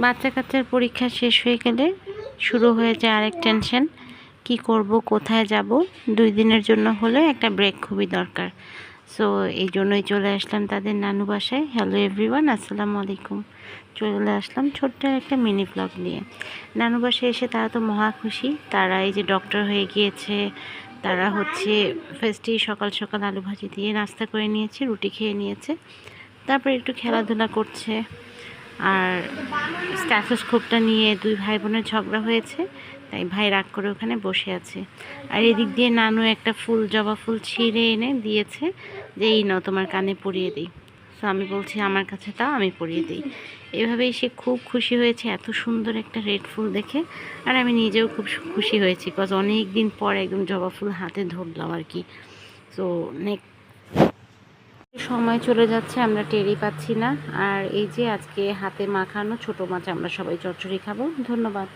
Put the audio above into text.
বাচ্চা কাচ্চার পরীক্ষা শেষ হয়ে গেলে শুরু হয়ে যায় আরেক টেনশন, কি করব, কোথায় যাব। 2 দিনের জন্য হলে একটা ব্রেক খুবই দরকার। সো এই জন্যই চলে আসলাম তাদের নানু বাসায়। হ্যালো এভরিওয়ান, আসসালামু আলাইকুম। চলে আসলাম ছোট্ট একটা মিনি ব্লগ নিয়ে। নানু বাসায় এসে তারা তো মহা খুশি। তারা এই যে ডক্টর হয়ে গিয়েছে, তারা হচ্ছে ফার্স্টে সকাল সকাল আলু ভাজি দিয়ে নাস্তা করে নিয়েছে, রুটি খেয়ে নিয়েছে। তারপর একটু খেলাধুলা করছে। আর স্ট্যাথোস্কোপটা নিয়ে 2 ভাই বোনের ঝগড়া হয়েছে, তাই ভাই রাগ করে ওখানে বসে আছে। আর এদিক দিয়ে নানু একটা ফুল, জবা ফুল ছিঁড়ে এনে দিয়েছে যে এই নাও তোমার কানে পরিয়ে দিই। সো আমি বলছি আমার কাছে তাও, আমি পরিয়ে দিই। এভাবেই সে খুব খুশি হয়েছে এত সুন্দর একটা রেড ফুল দেখে। আর আমি নিজেও খুব খুশি হয়েছি, বিকজ অনেক দিন পর একদম জবা ফুল হাতে ধরলাম আর কি। সো নেক্সট সময় চলে যাচ্ছে, আমরা টেরই পাচ্ছি না। আর এই যে আজকে হাতে মাখানো ছোট মাছ আমরা সবাই চচ্চড়ি খাবো। ধন্যবাদ।